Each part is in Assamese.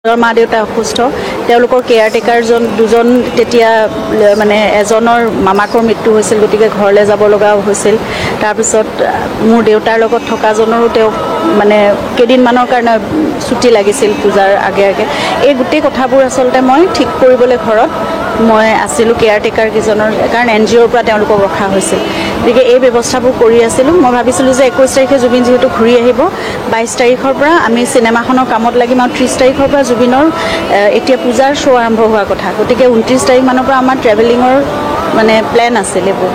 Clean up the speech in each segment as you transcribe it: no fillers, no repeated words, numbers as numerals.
মা দেউতা অসুস্থ তেওঁলোকৰ কেয়াৰটেকাৰ দুজন তেতিয়া মানে এজনৰ মামাকৰ মৃত্যু হৈছিল গতিকে ঘৰলৈ যাব লগা হৈছিল তাৰপিছত মোৰ দেউতাৰ লগত থকা জনৰো তেওঁ মানে কেইদিনমানৰ কাৰণে ছুটি লাগিছিল পূজাৰ আগে আগে এই গোটেই কথাবোৰ আচলতে মই ঠিক কৰিবলৈ ঘৰত মই আছিলোঁ কেয়াৰটেকাৰ কিজনৰ কাৰণ এনজিঅ'ৰ পৰা তেওঁলোকক ৰখা হৈছিল গতিকে এই ব্যৱস্থাবোৰ কৰি আছিলোঁ মই ভাবিছিলোঁ যে 21 তাৰিখে জুবিন যিহেতু ঘূৰি আহিব 22 তাৰিখৰ পৰা আমি চিনেমাখনৰ কামত লাগিম আৰু 30 তাৰিখৰ পৰা জুবিনৰ এতিয়া পূজাৰ শ্ব' আৰম্ভ হোৱা কথা গতিকে 29 তাৰিখ মানৰ পৰা আমাৰ ট্ৰেভেলিঙৰ মানে প্লেন আছিল এইবোৰ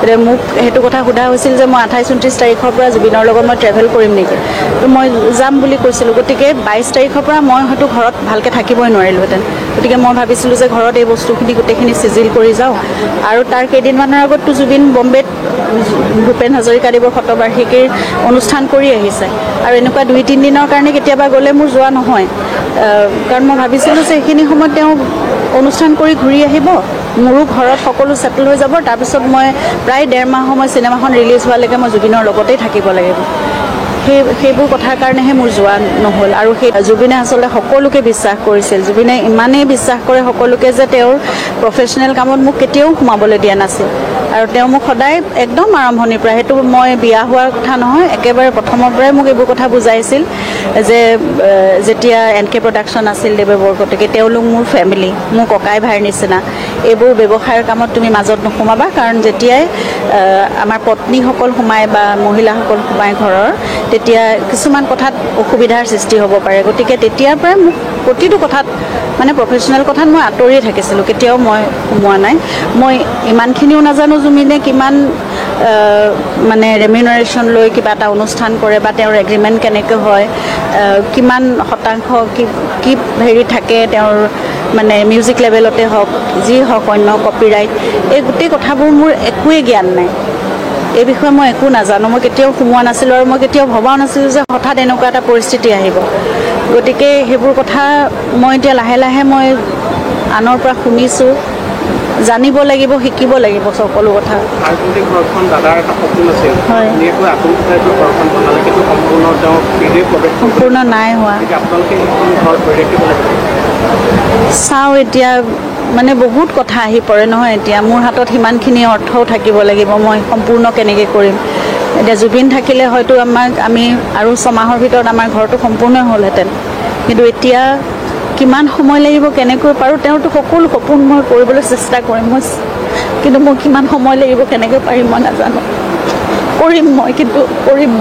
এতিয়া মোক সেইটো কথা সোধা হৈছিল যে মই 28 29 তাৰিখৰ পৰা জুবিনৰ লগত মই ট্ৰেভেল কৰিম নেকি তো মই যাম বুলি কৈছিলোঁ গতিকে 22 তাৰিখৰ পৰা মই হয়তো ঘৰত ভালকৈ থাকিবই নোৱাৰিলোহেঁতেন গতিকে মই ভাবিছিলোঁ যে ঘৰত এই বস্তুখিনি গোটেইখিনি চিজিল কৰি যাওঁ আৰু তাৰ কেইদিনমানৰ আগততো জুবিন বম্বেত ভূপেন হাজৰিকাদেৱৰ শতবাৰ্ষিকীৰ অনুষ্ঠান কৰি আহিছে আৰু এনেকুৱা 2-3 দিনৰ কাৰণে কেতিয়াবা গ'লে মোৰ যোৱা নহয় কাৰণ মই ভাবিছিলোঁ যে এইখিনি সময়ত তেওঁ অনুষ্ঠান কৰি ঘূৰি আহিব মোৰো ঘৰত সকলো সেটেল হৈ যাব তাৰপিছত মই প্ৰায় 1.5 মাহ সময় চিনেমাখন ৰিলিজ হোৱালৈকে মই জুবিনৰ লগতেই থাকিব লাগিব সেইবোৰ কথাৰ কাৰণেহে মোৰ যোৱা নহ'ল আৰু সেই জুবিনে আচলতে সকলোকে বিশ্বাস কৰিছিল জুবিনে ইমানেই বিশ্বাস কৰে সকলোকে যে তেওঁৰ প্ৰফেশ্যনেল কামত মোক কেতিয়াও সোমাবলৈ দিয়া নাছিল আৰু তেওঁ মোক সদায় একদম আৰম্ভণিৰ পৰা সেইটো মই বিয়া হোৱাৰ কথা নহয় একেবাৰে প্ৰথমৰ পৰাই মোক এইবোৰ কথা বুজাইছিল যে যেতিয়া NK প্ৰডাকশ্যন আছিল দেৱে বৰকটকী তেওঁলোক মোৰ ফেমিলি মোৰ ককাই ভাইৰ নিচিনা এইবোৰ ব্যৱসায়ৰ কামত তুমি মাজত নোসোমাবা কাৰণ যেতিয়াই আমাৰ পত্নীসকল সোমায় বা মহিলাসকল সোমায় ঘৰৰ তেতিয়া কিছুমান কথাত অসুবিধাৰ সৃষ্টি হ'ব পাৰে গতিকে তেতিয়াৰ পৰাই মোক প্ৰতিটো কথাত মানে প্ৰফেশ্যনেল কথাত মই আঁতৰিয়ে থাকিছিলোঁ কেতিয়াও মই সোমোৱা নাই মই ইমানখিনিও নাজানো জুবিনে কিমান মানে ৰেমিউনাৰেশ্যন লৈ কিবা এটা অনুষ্ঠান কৰে বা তেওঁৰ এগ্ৰিমেণ্ট কেনেকৈ হয় কিমান শতাংশ কি হেৰি থাকে তেওঁৰ মানে মিউজিক লেভেলতে হওক যি হওক অন্য কপিৰাইট এই গোটেই কথাবোৰ মোৰ একোৱেই জ্ঞান নাই এই বিষয়ে মই একো নাজানো মই কেতিয়াও সোমোৱা নাছিলোঁ আৰু মই কেতিয়াও ভবাও নাছিলোঁ যে হঠাৎ এনেকুৱা এটা পৰিস্থিতি আহিব গতিকে সেইবোৰ কথা মই এতিয়া লাহে লাহে মই আনৰ পৰা শুনিছোঁ জানিব লাগিব শিকিব লাগিব সকলো কথা সম্পূৰ্ণ নাই হোৱা চাওঁ এতিয়া মানে বহুত কথা আহি পৰে নহয় এতিয়া মোৰ হাতত সিমানখিনি অৰ্থও থাকিব লাগিব মই সম্পূৰ্ণ কেনেকৈ কৰিম এতিয়া জুবিন থাকিলে হয়তো আমি আৰু 6 মাহৰ ভিতৰত আমাৰ ঘৰটো সম্পূৰ্ণ হ'লহেঁতেন কিন্তু এতিয়া কিমান সময় লাগিব কেনেকৈ পাৰোঁ তেওঁতো সকলো সপোন মই কৰিবলৈ চেষ্টা কৰিম কিন্তু মোৰ কিমান সময় লাগিব কেনেকৈ পাৰিম মই নাজানো কৰিম মই কিন্তু কৰিম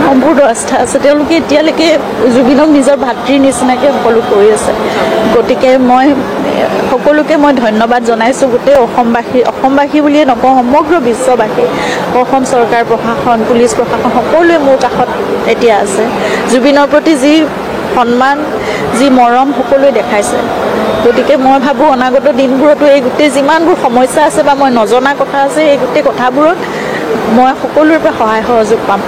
সম্পূৰ্ণ আস্থা আছে তেওঁলোকে এতিয়ালৈকে জুবিনক নিজৰ ভাতৃৰ নিচিনাকৈ সকলো কৰি আছে গতিকে মই সকলোকে মই ধন্যবাদ জনাইছোঁ গোটেই অসমবাসী বুলিয়ে নকওঁ সমগ্ৰ বিশ্ববাসী অসম চৰকাৰ প্ৰশাসন পুলিচ প্ৰশাসন সকলোৱে মোৰ কাষত এতিয়া আছে জুবিনৰ প্ৰতি যি সন্মান যি মৰম সকলোৱে দেখাইছে গতিকে মই ভাবোঁ অনাগত দিনবোৰতো এই গোটেই যিমানবোৰ সমস্যা আছে বা মই নজনা কথা আছে এই গোটেই কথাবোৰত মই সকলোৰে পৰা সহায় সহযোগ পাম